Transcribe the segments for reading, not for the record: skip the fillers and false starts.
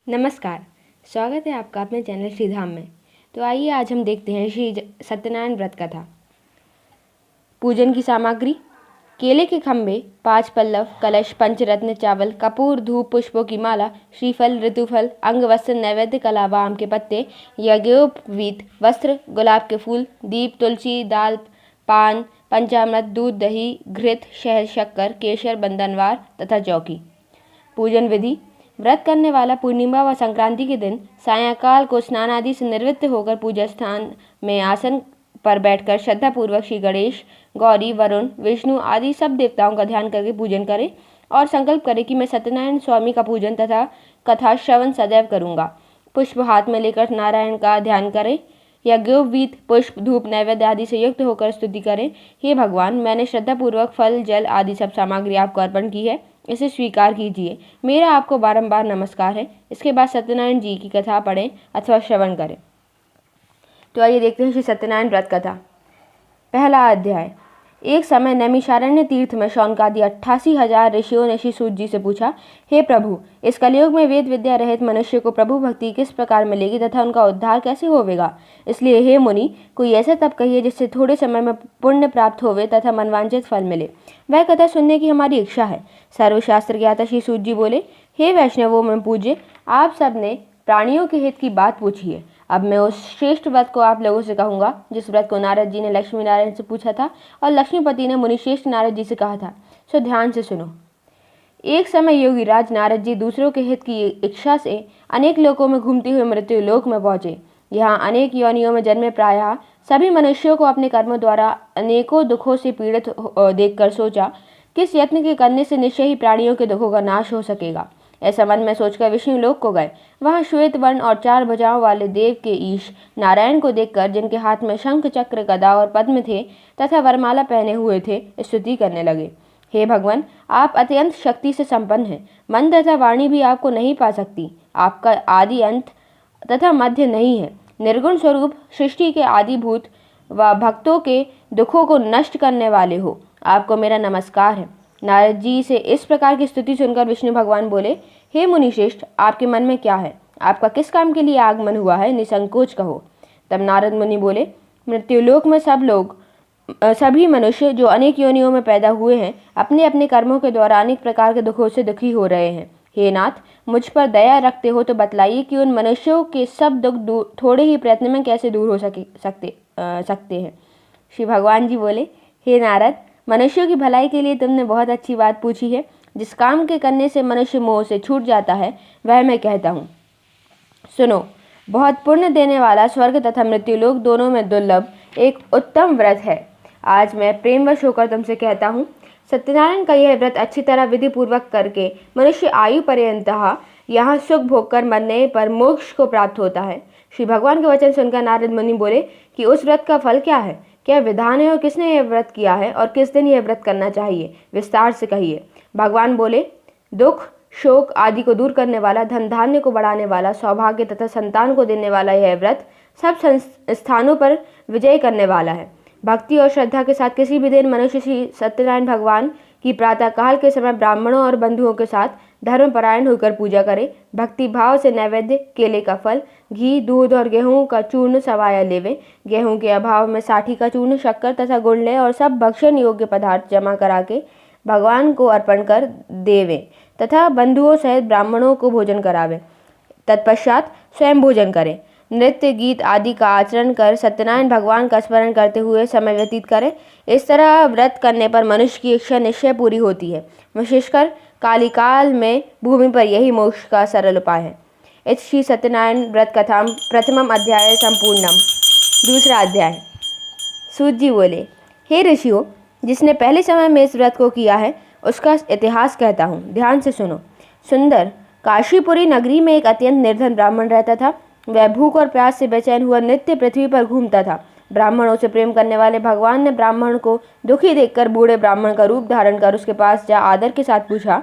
नमस्कार। स्वागत है आपका अपने चैनल श्रीधाम में। तो आइए आज हम देखते हैं सत्यनारायण व्रत कथा। पूजन की सामग्री: केले के खंभे, 5 पल्लव, कलश, पंचरत्न, चावल, कपूर, धूप, पुष्पों की माला, श्रीफल, ऋतुफल, अंगवस्त्र, नैवेद्य के अलावा आम के पत्ते, यज्ञोपवीत वस्त्र, गुलाब के फूल, दीप, तुलसी, दाल, पान, पंचामृत, दूध, दही, घृत, शहद, शक्कर, केसर, बंधनवार तथा जौ की। पूजन विधि: व्रत करने वाला पूर्णिमा व संक्रांति के दिन सायंकाल को स्नान आदि से निवृत्त होकर पूजा स्थान में आसन पर बैठकर श्रद्धापूर्वक श्री गणेश, गौरी, वरुण, विष्णु आदि सब देवताओं का ध्यान करके पूजन करें और संकल्प करें कि मैं सत्यनारायण स्वामी का पूजन तथा कथा श्रवण सदैव करूँगा। पुष्प हाथ में लेकर नारायण का ध्यान करें। यज्ञोपवीत पुष्प, धूप, नैवेद्य आदि से युक्त होकर स्तुति करें। हे भगवान, मैंने श्रद्धापूर्वक फल, जल आदि सब सामग्री आपको अर्पण की है, इसे स्वीकार कीजिए। मेरा आपको बारंबार नमस्कार है। इसके बाद सत्यनारायण जी की कथा पढ़ें अथवा श्रवण करें। तो आइए देखते हैं श्री सत्यनारायण व्रत कथा। पहला अध्याय। एक समय नैमिषारण्य तीर्थ में शौनकादि 88,000 ऋषियों ने श्री सूत जी से पूछा, हे प्रभु, इस कलयुग में वेद विद्या रहित मनुष्य को प्रभु भक्ति किस प्रकार मिलेगी तथा उनका उद्धार कैसे होवेगा? इसलिए हे मुनि, कोई ऐसा तप कहिए जिससे थोड़े समय में पुण्य प्राप्त होवे तथा मनवांछित फल मिले। वह कथा सुनने की हमारी इच्छा है। सर्वशास्त्र ज्ञाता श्री सूत जी बोले, हे वैष्णवों में पूज्य, आप सब ने प्राणियों के हित की बात पूछी है। अब मैं उस श्रेष्ठ व्रत को आप लोगों से कहूँगा जिस व्रत को नारद जी ने लक्ष्मी नारायण से पूछा था और लक्ष्मीपति ने मुनिश्रेष्ठ नारद जी से कहा था। सो ध्यान से सुनो। एक समय योगी राज नारद जी दूसरों के हित की इच्छा से अनेक लोकों में घूमते हुए मृत्यु लोक में पहुंचे। यहाँ अनेक योनियों में जन्मे प्रायः सभी मनुष्यों को अपने कर्मों द्वारा अनेकों दुखों से पीड़ित देखकर सोचा, किस यत्न के करने से निश्चय ही प्राणियों के दुखों का नाश हो सकेगा। ऐसा मन में सोचकर विष्णु लोक को गए। वहां श्वेत वर्ण और 4 भुजाओं वाले देव के ईश नारायण को देखकर, जिनके हाथ में शंख, चक्र, गदा और पद्म थे तथा वरमाला पहने हुए थे, स्तुति करने लगे। हे भगवान, आप अत्यंत शक्ति से संपन्न हैं। मन तथा वाणी भी आपको नहीं पा सकती। आपका आदि अंत तथा मध्य नहीं है। निर्गुण स्वरूप सृष्टि के आदिभूत व भक्तों के दुखों को नष्ट करने वाले हो। आपको मेरा नमस्कार है। नारद जी से इस प्रकार की स्तुति सुनकर विष्णु भगवान बोले, हे मुनिश्रेष्ठ, आपके मन में क्या है? आपका किस काम के लिए आगमन हुआ है? निसंकोच कहो। तब नारद मुनि बोले, मृत्युलोक में सभी मनुष्य जो अनेक योनियों में पैदा हुए हैं, अपने अपने कर्मों के द्वारा अनेक प्रकार के दुखों से दुखी हो रहे हैं। हे नाथ, मुझ पर दया रखते हो तो बतलाइए कि उन मनुष्यों के सब दुख थोड़े ही प्रयत्न में कैसे दूर हो सकते हैं। श्री भगवान जी बोले, हे नारद, मनुष्यों की भलाई के लिए तुमने बहुत अच्छी बात पूछी है। जिस काम के करने से मनुष्य मोह से छूट जाता है वह मैं कहता हूँ। सुनो, बहुत पुण्य देने वाला स्वर्ग तथा मृत्युलोक दोनों में दुर्लभ एक उत्तम व्रत है। आज मैं प्रेमवश होकर तुमसे कहता हूँ, सत्यनारायण का यह व्रत अच्छी तरह विधि पूर्वक करके मनुष्य आयु पर्यंतः यहाँ सुख भोग कर मरने पर मोक्ष को प्राप्त होता है। श्री भगवान के वचन सुनकर नारद मुनि बोले कि उस व्रत का फल क्या है, क्या विधान है और किसने यह व्रत किया है और किस दिन यह व्रत करना चाहिए, विस्तार से कहिए। भगवान बोले, दुख, शोक आदि को दूर करने वाला, धन धान्य को बढ़ाने वाला, सौभाग्य तथा संतान को देने वाला यह व्रत सब स्थानों पर विजय करने वाला है। भक्ति और श्रद्धा के साथ किसी भी दिन मनुष्य श्री सत्यनारायण भगवान की प्रातः काल के समय ब्राह्मणों और बंधुओं के साथ धर्मपरायण होकर पूजा करे। भक्ति भाव से नैवेद्य, केले का फल, घी, दूध और गेहूं का चूर्ण सवाया लेवे। गेहूं के अभाव में साठी का चूर्ण, शक्कर तथा गुड़ ले और सब भक्षण योग्य पदार्थ जमा करा के भगवान को अर्पण कर देवे तथा बंधुओं सहित ब्राह्मणों को भोजन करावे। तत्पश्चात स्वयं भोजन करें। नृत्य, गीत आदि का आचरण कर सत्यनारायण भगवान का स्मरण करते हुए समय व्यतीत करें। इस तरह व्रत करने पर मनुष्य की इच्छा निश्चय पूरी होती है। विशेषकर कालिकाल में भूमि पर यही मोक्ष का सरल उपाय है। इस श्री सत्यनारायण व्रत कथा प्रथमम अध्याय संपूर्णम। दूसरा अध्याय। सूत जी बोले, हे ऋषियों, जिसने पहले समय में इस व्रत को किया है उसका इतिहास कहता हूँ, ध्यान से सुनो। सुंदर काशीपुरी नगरी में एक अत्यंत निर्धन ब्राह्मण रहता था। वह भूख और प्यास से बेचैन हुआ नित्य पृथ्वी पर घूमता था। ब्राह्मणों से प्रेम करने वाले भगवान ने ब्राह्मण को दुखी देखकर बूढ़े ब्राह्मण का रूप धारण कर उसके पास जा आदर के साथ पूछा,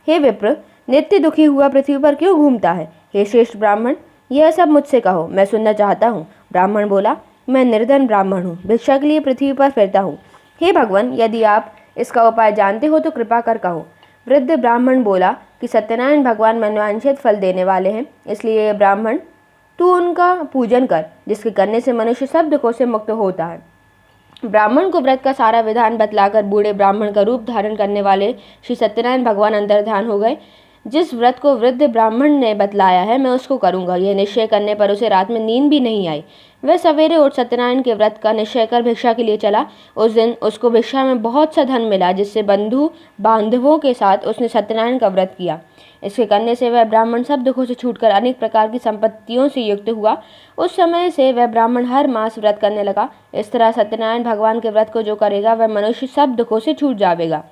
हे विप्र, नित्य दुखी हुआ पृथ्वी पर क्यों घूमता है? हे श्रेष्ठ ब्राह्मण, यह सब मुझसे कहो, मैं सुनना चाहता हूँ। ब्राह्मण बोला, मैं निर्धन ब्राह्मण हूँ, भिक्षा के लिए पृथ्वी पर फिरता हूँ। हे भगवान, यदि आप इसका उपाय जानते हो तो कृपा कर कहो। वृद्ध ब्राह्मण बोला, कि सत्यनारायण भगवान मनवांछित फल देने वाले हैं, इसलिए ये ब्राह्मण तू उनका पूजन कर, जिसके करने से मनुष्य सब दुखों से मुक्त होता है। ब्राह्मण को व्रत का सारा विधान बतलाकर बूढ़े ब्राह्मण का रूप धारण करने वाले श्री सत्यनारायण भगवान अंतर्ध्यान हो गए। जिस व्रत को वृद्ध ब्राह्मण ने बतलाया है मैं उसको करूंगा, यह निश्चय करने पर उसे रात में नींद भी नहीं आई। वह सवेरे उठ सत्यनारायण के व्रत का निश्चय कर भिक्षा के लिए चला। उस दिन उसको भिक्षा में बहुत सा धन मिला, जिससे बंधु बांधवों के साथ उसने सत्यनारायण का व्रत किया। इसके करने से वह ब्राह्मण सब दुखों से छूटकर अनेक प्रकार की संपत्तियों से युक्त हुआ। उस समय से वह ब्राह्मण हर मास व्रत करने लगा। इस तरह सत्यनारायण भगवान के व्रत को जो करेगा वह मनुष्य सब दुखों से छूट जाएगा।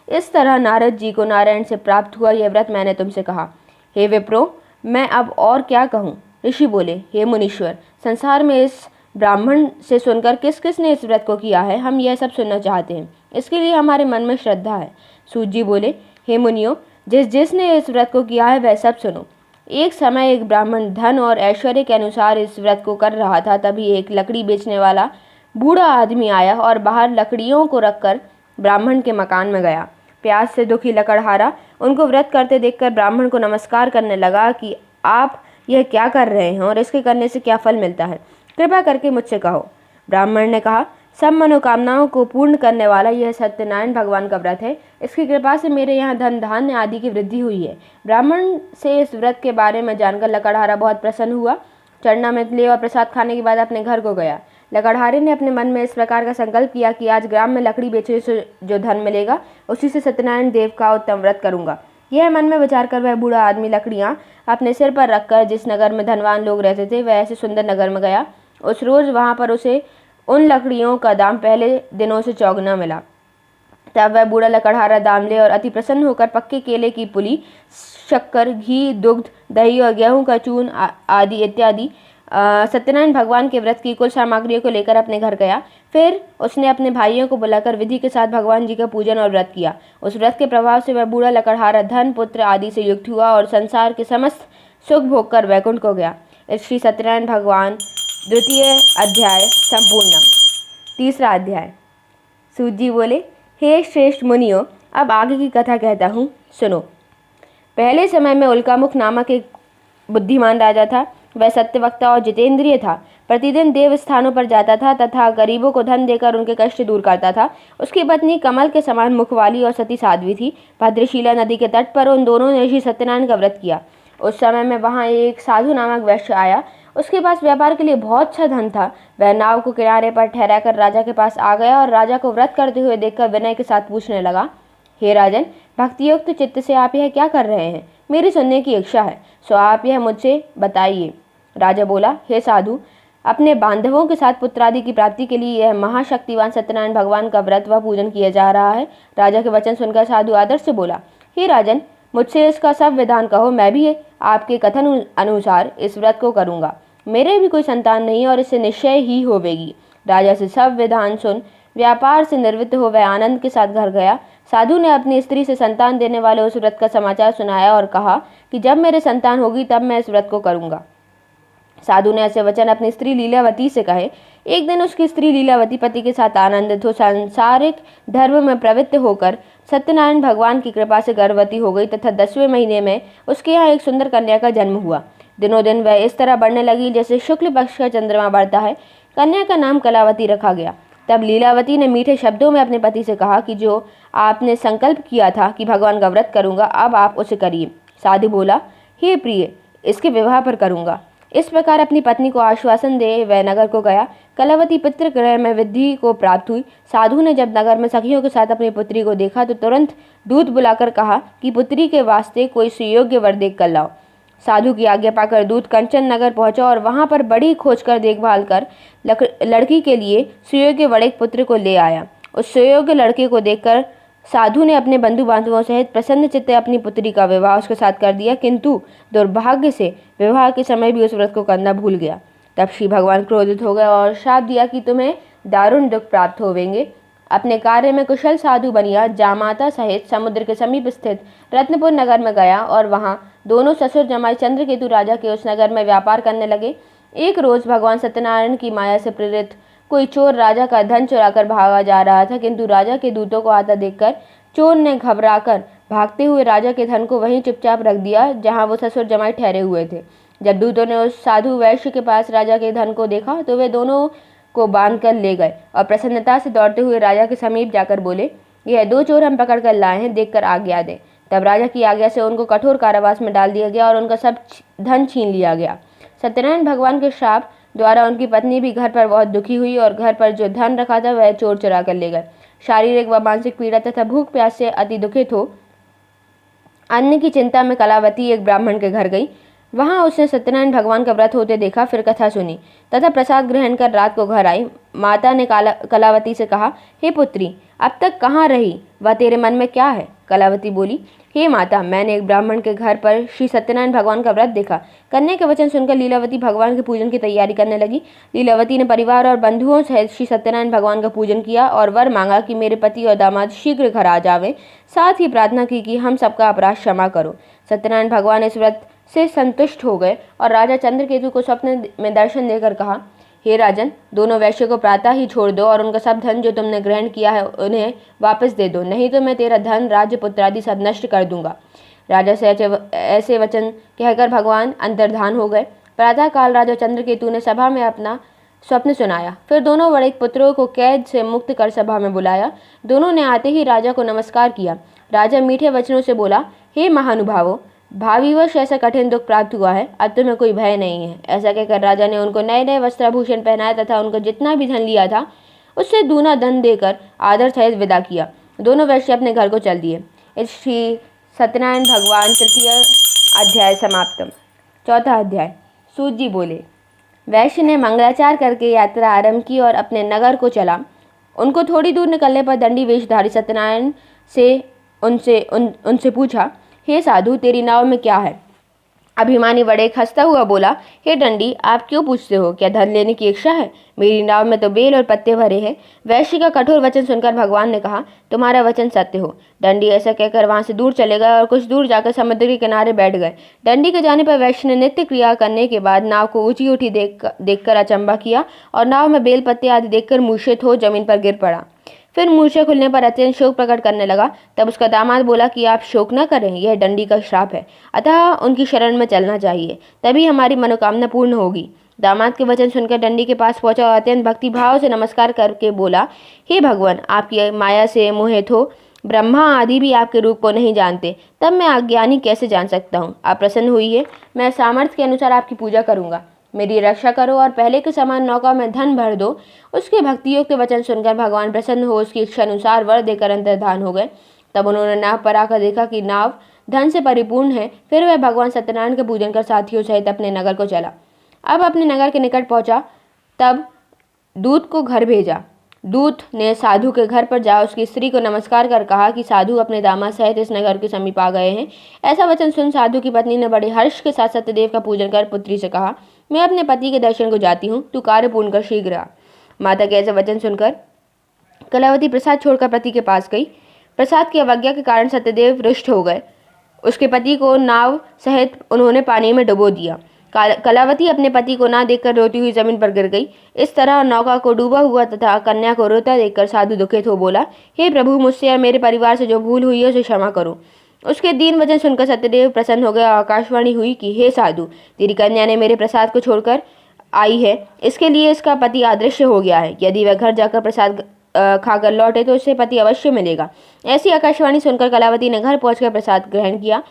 इस तरह नारद जी को नारायण से प्राप्त हुआ यह व्रत मैंने तुमसे कहा। हे विप्रो, मैं अब और क्या कहूँ। ऋषि बोले, हे मुनीश्वर, संसार में इस ब्राह्मण से सुनकर किस किस ने इस व्रत को किया है, हम यह सब सुनना चाहते हैं। इसके लिए हमारे मन में श्रद्धा है। सूत जी बोले, हे मुनियों, जिसने इस व्रत को किया है वह सब सुनो। एक समय एक ब्राह्मण धन और ऐश्वर्य के अनुसार इस व्रत को कर रहा था। तभी एक लकड़ी बेचने वाला बूढ़ा आदमी आया और बाहर लकड़ियों को रखकर ब्राह्मण के मकान में गया। प्यास से दुखी लकड़हारा उनको व्रत करते देखकर ब्राह्मण को नमस्कार करने लगा कि आप यह क्या कर रहे हैं और इसके करने से क्या फल मिलता है, कृपया करके मुझसे कहो। ब्राह्मण ने कहा, सब मनोकामनाओं को पूर्ण करने वाला यह सत्यनारायण भगवान का व्रत है। इसकी कृपा से मेरे यहाँ धन धान्य आदि की वृद्धि हुई है। ब्राह्मण से इस व्रत के बारे में जानकर लकड़हारा बहुत प्रसन्न हुआ। चरणामृत ले और प्रसाद खाने के बाद अपने घर को गया। लकड़हारे ने अपने मन में इस प्रकार का संकल्प किया कि आज ग्राम में लकड़ी बेचने से जो धन मिलेगा उसी से सत्यनारायण देव का उत्तम व्रत करूंगा। यह मन में विचार कर वह बूढ़ा आदमी लकड़ियां अपने सिर पर रखकर जिस नगर में धनवान लोग रहते थे वह ऐसे सुंदर नगर में गया। उस रोज वहां पर उसे उन लकड़ियों का दाम पहले दिनों से चौगुना मिला। तब वह बूढ़ा लकड़हारा दाम ले और अति प्रसन्न होकर पक्के केले की पुली, शक्कर, घी, दुग्ध, दही और गेहूं का चून आदि इत्यादि सत्यनारायण भगवान के व्रत की कुल सामग्रियों को लेकर अपने घर गया। फिर उसने अपने भाइयों को बुलाकर विधि के साथ भगवान जी का पूजन और व्रत किया। उस व्रत के प्रभाव से वह बूढ़ा लकड़हारा धन, पुत्र आदि से युक्त हुआ और संसार के समस्त सुख भोग कर वैकुंठ को गया। इस श्री सत्यनारायण भगवान द्वितीय अध्याय संपूर्ण। तीसरा अध्याय। सूत जी बोले, हे श्रेष्ठ मुनियों, अब आगे की कथा कहता हूँ, सुनो। पहले समय में उल्कामुख नामक एक बुद्धिमान राजा था। वह सत्यवक्ता और जितेंद्रिय था। प्रतिदिन देव स्थानों पर जाता था तथा गरीबों को धन देकर उनके कष्ट दूर करता था। उसकी पत्नी कमल के समान मुख वाली और सती साध्वी थी। भद्रशिला नदी के तट पर उन दोनों ने श्री सत्यनारायण का व्रत किया। उस समय में वहाँ एक साधु नामक वैश्य आया। उसके पास व्यापार के लिए बहुत सा धन था। वह नाव को किनारे पर ठहरा कर राजा के पास आ गया और राजा को व्रत करते हुए देखकर विनय के साथ पूछने लगा, हे राजन, भक्तियुक्त चित्त से आप यह क्या कर रहे हैं? मेरी सुनने की इच्छा है, सो आप यह मुझसे बताइए। राजा बोला, हे साधु, अपने बांधवों के साथ पुत्रादि की प्राप्ति के लिए यह महाशक्तिवान सत्यनारायण भगवान का व्रत व पूजन किया जा रहा है। राजा के वचन सुनकर साधु आदर से बोला, हे राजन, मुझसे इसका सब विधान कहो, मैं भी आपके कथन अनुसार इस व्रत को करूंगा। मेरे भी कोई संतान नहीं और इससे निश्चय ही होवेगी। राजा से सब विधान सुन व्यापार से निवृत्त हो वह आनंद के साथ घर गया। साधु ने अपनी स्त्री से संतान देने वाले उस व्रत का समाचार सुनाया और कहा कि जब मेरे संतान होगी तब मैं इस व्रत को करूंगा। साधु ने ऐसे वचन अपनी स्त्री लीलावती से कहे। एक दिन उसकी स्त्री लीलावती पति के साथ आनंदित हो सांसारिक धर्म में प्रवृत्त होकर सत्यनारायण भगवान की कृपा से गर्भवती हो गई तथा 10वें महीने में उसके यहाँ एक सुंदर कन्या का जन्म हुआ। दिनों दिन वह इस तरह बढ़ने लगी जैसे शुक्ल पक्ष का चंद्रमा बढ़ता है। कन्या का नाम कलावती रखा गया। तब लीलावती ने मीठे शब्दों में अपने पति से कहा कि जो आपने संकल्प किया था कि भगवान का व्रत करूंगा, अब आप उसे करिए। साधु बोला, हे प्रिय, इसके विवाह पर करूंगा। इस प्रकार अपनी पत्नी को आश्वासन दे वह नगर को गया। कलावती पितृ गृह में विधि को प्राप्त हुई। साधु ने जब नगर में सखियों के साथ अपनी पुत्री को देखा तो तुरंत दूत बुलाकर कहा कि पुत्री के वास्ते कोई सुयोग्य वर देख कर लाओ। साधु की आज्ञा पाकर दूत कंचन नगर पहुंचा और वहां पर बड़ी खोज कर देखभाल कर लड़की के लिए सुयोग्य वर एक पुत्र को ले आया। उस सुयोग्य लड़के को देखकर साधु ने अपने बंधु बांधवों सहित प्रसन्न चित्ते अपनी पुत्री का विवाह उसके साथ कर दिया, किंतु दुर्भाग्य से विवाह के समय भी उस व्रत को करना भूल गया। तब श्री भगवान क्रोधित हो गए और शाप दिया कि तुम्हें दारुण दुख प्राप्त होवेंगे। अपने कार्य में कुशल साधु बनिया जामाता सहित समुद्र के समीप स्थित रत्नपुर नगर में गया और वहाँ दोनों ससुर जमाई चंद्रकेतु राजा के उस नगर में व्यापार करने लगे। एक रोज भगवान सत्यनारायण की माया से प्रेरित कोई चोर राजा का धन चुराकर भागा जा रहा था, किंतु राजा के दूतों को आता देखकर चोर ने घबराकर भागते हुए राजा के धन को वहीं चुपचाप रख दिया जहाँ वो ससुर जमाई ठहरे हुए थे। जब दूतों ने उस साधु वैश्य के पास राजा के धन को देखा तो वे दोनों को बांध कर ले गए और प्रसन्नता से दौड़ते हुए राजा के समीप जाकर बोले, यह 2 चोर हम पकड़ कर लाए हैं, देखकर आज्ञा दें। तब राजा की आज्ञा से उनको कठोर कारावास में डाल दिया गया और उनका सब धन छीन लिया गया। सत्यनारायण भगवान के श्राप द्वारा उनकी पत्नी भी घर पर बहुत दुखी हुई और घर पर जो धन रखा था वह चोर चुरा कर ले गए। शारीरिक व मानसिक पीड़ा तथा भूख प्यास से अति दुखित हो अन्न की चिंता में कलावती एक ब्राह्मण के घर गई। वहां उसने सत्यनारायण भगवान का व्रत होते देखा, फिर कथा सुनी तथा प्रसाद ग्रहण कर रात को घर आई। माता ने कलावती से कहा, हे पुत्री, अब तक कहाँ रही, वह तेरे मन में क्या है? कलावती बोली, हे माता, मैंने एक ब्राह्मण के घर पर श्री सत्यनारायण भगवान का व्रत देखा। कन्या के वचन सुनकर लीलावती भगवान के पूजन की तैयारी करने लगी। लीलावती ने परिवार और बंधुओं सहित श्री सत्यनारायण भगवान का पूजन किया और वर मांगा कि मेरे पति और दामाद शीघ्र घर आ जावें। साथ ही प्रार्थना की कि हम सबका अपराध क्षमा करो। सत्यनारायण भगवान इस व्रत से संतुष्ट हो गए और राजा चंद्रकेतु को स्वप्न में दर्शन देकर कहा, हे राजन, दोनों वैश्य को प्रातः ही छोड़ दो और उनका सब धन जो तुमने ग्रहण किया है उन्हें वापस दे दो, नहीं तो मैं तेरा धन, राज्य, पुत्र आदि सब नष्ट कर दूंगा। राजा से ऐसे वचन कहकर भगवान अंतर्धान हो गए। प्रातः काल राजा चंद्रकेतु ने सभा में अपना स्वप्न सुनाया। फिर दोनों बड़े पुत्रों को कैद से मुक्त कर सभा में बुलाया। दोनों ने आते ही राजा को नमस्कार किया। राजा मीठे वचनों से बोला, हे महानुभावों, भावीवश ऐसा कठिन दुख प्राप्त हुआ है, अब तुम्हें कोई भय नहीं है। ऐसा कहकर राजा ने उनको नए नए वस्त्राभूषण पहनाया तथा उनको जितना भी धन लिया था उससे दूना धन देकर आदर सहित विदा किया। दोनों वैश्य अपने घर को चल दिए। इस श्री सत्यनारायण भगवान तृतीय अध्याय समाप्तम। चौथा अध्याय। सूत जी बोले, वैश्य ने मंगलाचार करके यात्रा आरंभ की और अपने नगर को चला। उनको थोड़ी दूर निकलने पर दंडी वेशधारी सत्यनारायण से उनसे पूछा, हे साधु, तेरी नाव में क्या है? अभिमानी वड़ेक हंसता हुआ बोला, हे डंडी, आप क्यों पूछते हो? क्या धन लेने की इच्छा है? मेरी नाव में तो बेल और पत्ते भरे हैं। वैश्य का कठोर वचन सुनकर भगवान ने कहा, तुम्हारा वचन सत्य हो। डंडी ऐसा कहकर वहां से दूर चले गए और कुछ दूर जाकर समुद्र के किनारे बैठ गए। डंडी के जाने पर वैश्य ने नित्य क्रिया करने के बाद नाव को ऊंची उठी देखकर अचंबा किया और नाव में बेल पत्ते आदि देखकर मूर्छित हो जमीन पर गिर पड़ा। फिर मूर्छा खुलने पर अत्यंत शोक प्रकट करने लगा। तब उसका दामाद बोला कि आप शोक न करें, यह डंडी का श्राप है, अतः उनकी शरण में चलना चाहिए, तभी हमारी मनोकामना पूर्ण होगी। दामाद के वचन सुनकर डंडी के पास पहुंचा और अत्यंत भक्ति भाव से नमस्कार करके बोला, हे भगवान, आपकी माया से मोहित हो ब्रह्मा आदि भी आपके रूप को नहीं जानते, तब मैं अज्ञानी कैसे जान सकता हूँ? आप प्रसन्न हुई है, मैं सामर्थ्य के अनुसार आपकी पूजा करूंगा। मेरी रक्षा करो और पहले के समान नौका में धन भर दो। उसके भक्तियुक्त वचन सुनकर भगवान प्रसन्न हो उसकी इच्छा अनुसार वर देकर अंतर्धान हो गए। तब उन्होंने नाव पर आकर देखा कि नाव धन से परिपूर्ण है। फिर वह भगवान सत्यनारायण के पूजन कर साथियों सहित अपने नगर को चला। अब अपने नगर के निकट पहुंचा, तब दूत को घर भेजा। दूत ने साधु के घर पर जा उसकी स्त्री को नमस्कार कर कहा कि साधु अपने दामाद सहित इस नगर के समीप आ गए हैं। ऐसा वचन सुन साधु की पत्नी ने बड़े हर्ष के साथ सत्यदेव का पूजन कर पुत्री से कहा, मैं अपने पति के दर्शन को जाती हूँ, तू कार्य पूर्ण कर शीघ्र आ। माता के ऐसे वचन सुनकर कलावती प्रसाद छोड़कर पति के पास गई। प्रसाद की अवज्ञा के कारण सत्यदेव रुष्ट हो गए। उसके पति को नाव सहित उन्होंने पानी में डुबो दिया। कलावती अपने पति को ना देखकर रोती हुई जमीन पर गिर गई। इस तरह नौका को डूबा हुआ तथा कन्या को रोता देखकर साधु दुखित हो बोला, हे प्रभु, मुझसे और मेरे परिवार से जो भूल हुई है उसे क्षमा करो। उसके दीन वचन सुनकर सत्यदेव प्रसन्न हो गया और आकाशवाणी हुई कि हे साधु, तेरी कन्या ने मेरे प्रसाद को छोड़कर आई है, इसके लिए इसका पति अदृश्य हो गया है। यदि वह घर जाकर प्रसाद खाकर लौटे तो उससे पति अवश्य मिलेगा। ऐसी आकाशवाणी सुनकर कलावती ने घर पहुंचकर प्रसाद ग्रहण किया,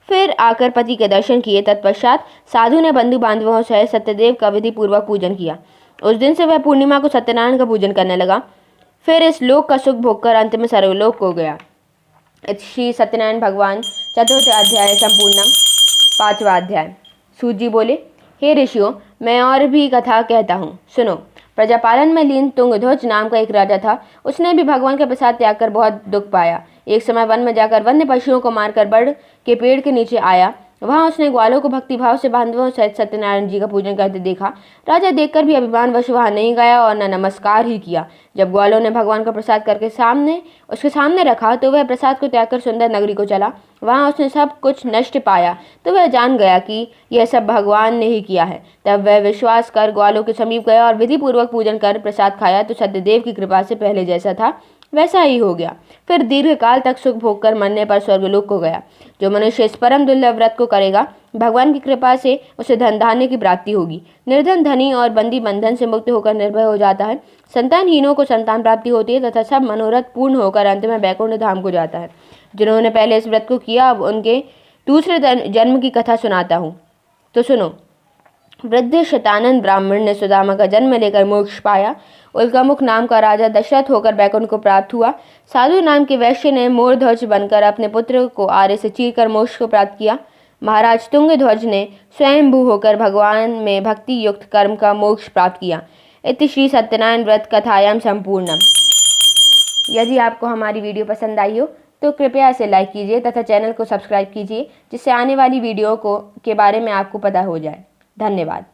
फिर आकर पति के दर्शन किए। तत्पश्चात साधु ने बंधु बांधवों सहित सत्यदेव का विधि पूर्वक पूजन किया। उस दिन से वह पूर्णिमा को सत्यनारायण का पूजन करने लगा। फिर इस लोक का सुख भोगकर अंत में सर्वलोक को गया। श्री सत्यनारायण भगवान चतुर्थ अध्याय संपूर्णम। पांचवा अध्याय। सूत जी बोले, हे ऋषियों, मैं और भी कथा कहता हूँ, सुनो। प्रजापालन में लीन तुंगध्वज नाम का एक राजा था। उसने भी भगवान का प्रसाद त्याग कर बहुत दुख पाया। एक समय वन में जाकर वन्य पशुओं को मारकर बड़ के पेड़ के नीचे आया। वहां उसने ग्वालों को भक्तिभाव से बांधवों सहित सत्यनारायण जी का पूजन करते देखा। राजा देखकर भी अभिमानवश वहां नहीं गया और न नमस्कार ही किया। जब ग्वालों ने भगवान का प्रसाद करके उसके सामने रखा तो वह प्रसाद को त्याग कर सुंदर नगरी को चला। वहां उसने सब कुछ नष्ट पाया तो वह जान गया कि यह सब भगवान ने ही किया है। तब वह विश्वास कर ग्वालों के समीप गया और विधि पूर्वक पूजन कर प्रसाद खाया तो सत्यदेव की कृपा से पहले जैसा था वैसा ही हो गया। फिर दीर्घ काल तक सुख भोग कर मरने पर स्वर्गलोक को गया। जो मनुष्य इस परम दुर्लभ व्रत को करेगा, भगवान की कृपा से उसे धन धान्य की प्राप्ति होगी। निर्धन धनी और बंदी बंधन से मुक्त होकर निर्भय हो जाता है। संतानहीनों को संतान प्राप्ति होती है तथा सब मनोरथ पूर्ण होकर अंत में वैकुंठ धाम को जाता है। जिन्होंने पहले इस व्रत को किया, अब उनके दूसरे जन्म की कथा सुनाता हूँ, तो सुनो। वृद्ध शतानंद ब्राह्मण ने सुदामा का जन्म लेकर मोक्ष पाया। उल्कामुख नाम का राजा दशरथ होकर बैकुंठ को प्राप्त हुआ। साधु नाम के वैश्य ने मोरध्वज बनकर अपने पुत्र को आरे से चीरकर मोक्ष को प्राप्त किया। महाराज तुंगध्वज ने स्वयंभू होकर भगवान में भक्ति युक्त कर्म का मोक्ष प्राप्त किया। इति श्री सत्यनारायण व्रत कथायाम संपूर्णम। यदि आपको हमारी वीडियो पसंद आई हो तो कृपया इसे लाइक कीजिए तथा चैनल को सब्सक्राइब कीजिए, जिससे आने वाली वीडियो के बारे में आपको पता हो जाए। धन्यवाद।